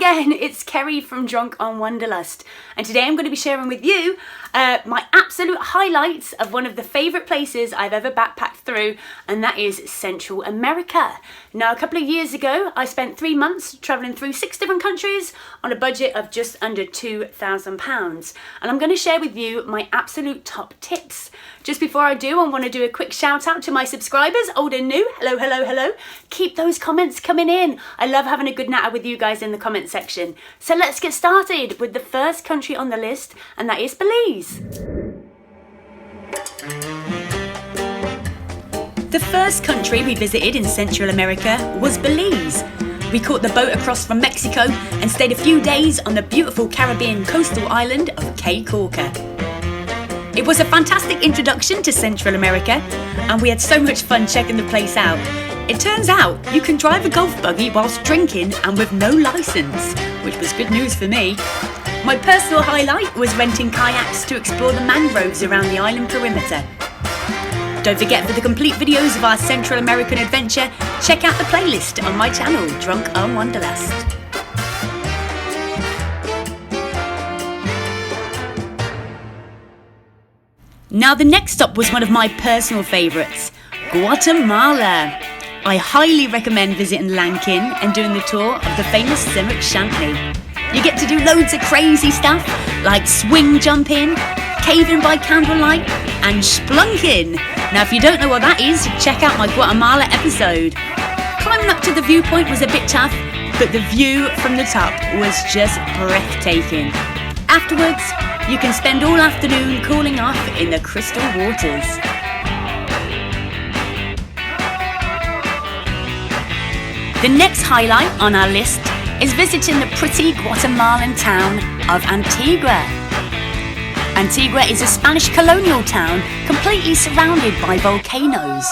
again, it's Kerry from Drunk On Wanderlust, and today I'm going to be sharing with you my absolute highlights of one of the favourite places I've ever backpacked through, and that is Central America. Now, a couple of years ago, I spent 3 months travelling through 6 different countries on a budget of just under £2,000, and I'm going to share with you my absolute top tips. Just before I do, I want to do a quick shout out to my subscribers, old and new. Hello, hello, hello. Keep those comments coming in. I love having a good natter with you guys in the comment section. So let's get started with the first country on the list, and that is Belize. The first country we visited in Central America was Belize. We caught the boat across from Mexico and stayed a few days on the beautiful Caribbean coastal island of Cape Corca. It was a fantastic introduction to Central America, and we had so much fun checking the place out. It turns out you can drive a golf buggy whilst drinking and with no licence, which was good news for me. My personal highlight was renting kayaks to explore the mangroves around the island perimeter. Don't forget, for the complete videos of our Central American adventure, check out the playlist on my channel, Drunk On Wanderlust. Now, the next stop was one of my personal favourites, Guatemala. I highly recommend visiting Lankin and doing the tour of the famous Cemric Chantry. You get to do loads of crazy stuff like swing jumping, caving by candlelight and splunking. Now, if you don't know what that is, check out my Guatemala episode. Climbing up to the viewpoint was a bit tough, but the view from the top was just breathtaking. Afterwards, you can spend all afternoon cooling off in the crystal waters. The next highlight on our list is visiting the pretty Guatemalan town of Antigua. Antigua is a Spanish colonial town completely surrounded by volcanoes.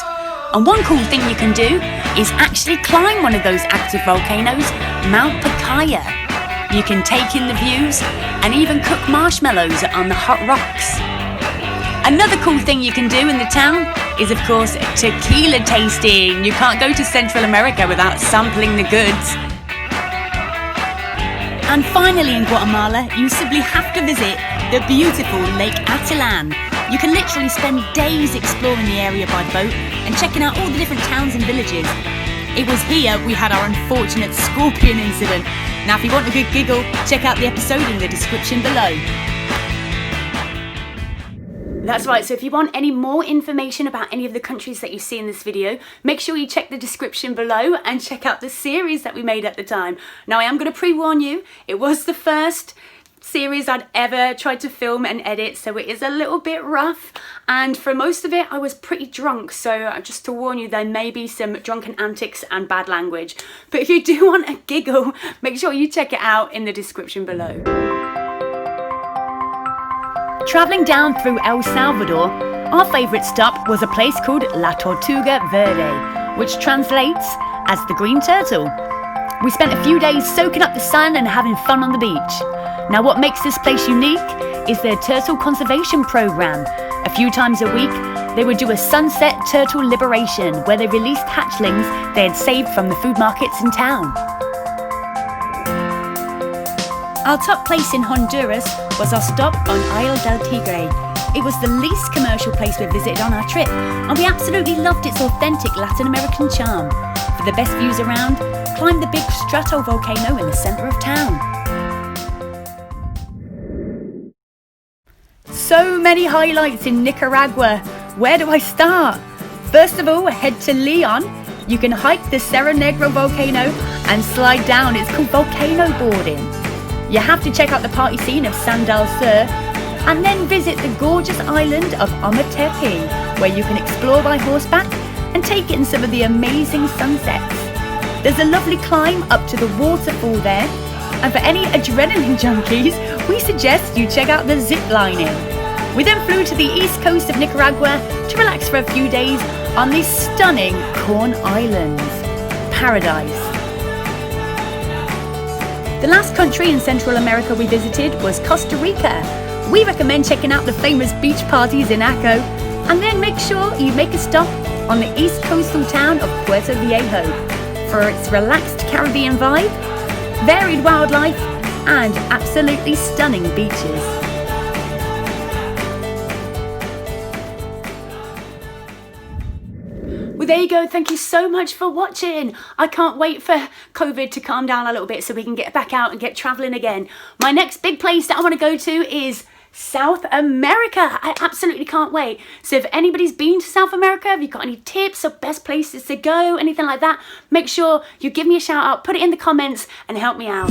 And one cool thing you can do is actually climb one of those active volcanoes, Mount Pacaya. You can take in the views and even cook marshmallows on the hot rocks. Another cool thing you can do in the town is, of course, tequila tasting. You can't go to Central America without sampling the goods. And finally, in Guatemala, you simply have to visit the beautiful Lake Atitlán. You can literally spend days exploring the area by boat and checking out all the different towns and villages. It was here we had our unfortunate scorpion incident. Now, if you want a good giggle, check out the episode in the description below. That's right, so if you want any more information about any of the countries that you see in this video, make sure you check the description below and check out the series that we made at the time. Now, I am going to pre-warn you, it was the first series I'd ever tried to film and edit, so it is a little bit rough, and for most of it I was pretty drunk, so just to warn you, there may be some drunken antics and bad language, but if you do want a giggle, make sure you check it out in the description below. Travelling down through El Salvador, our favourite stop was a place called La Tortuga Verde, which translates as the green turtle. We spent a few days soaking up the sun and having fun on the beach. Now, what makes this place unique is their turtle conservation program. A few times a week, they would do a sunset turtle liberation where they released hatchlings they had saved from the food markets in town. Our top place in Honduras was our stop on Isla del Tigre. It was the least commercial place we visited on our trip, and we absolutely loved its authentic Latin American charm. For the best views around, climb the big stratovolcano in the centre of town. So many highlights in Nicaragua. Where do I start? First of all, head to Leon. You can hike the Cerro Negro volcano and slide down. It's called volcano boarding. You have to check out the party scene of Sandal Sur, and then visit the gorgeous island of Ometepe, where you can explore by horseback and take in some of the amazing sunsets. There's a lovely climb up to the waterfall there, and for any adrenaline junkies, we suggest you check out the zip lining. We then flew to the east coast of Nicaragua to relax for a few days on these stunning Corn Islands. Paradise. The last country in Central America we visited was Costa Rica. We recommend checking out the famous beach parties in Aco, and then make sure you make a stop on the east coastal town of Puerto Viejo for its relaxed Caribbean vibe varied wildlife, and absolutely stunning beaches. Well, there you go. Thank you so much for watching. I can't wait for COVID to calm down a little bit so we can get back out and get traveling again. My next big place that I want to go to is South America. I absolutely can't wait. So if anybody's been to South America, have you got any tips or best places to go, anything like that, make sure you give me a shout out, put it in the comments and help me out.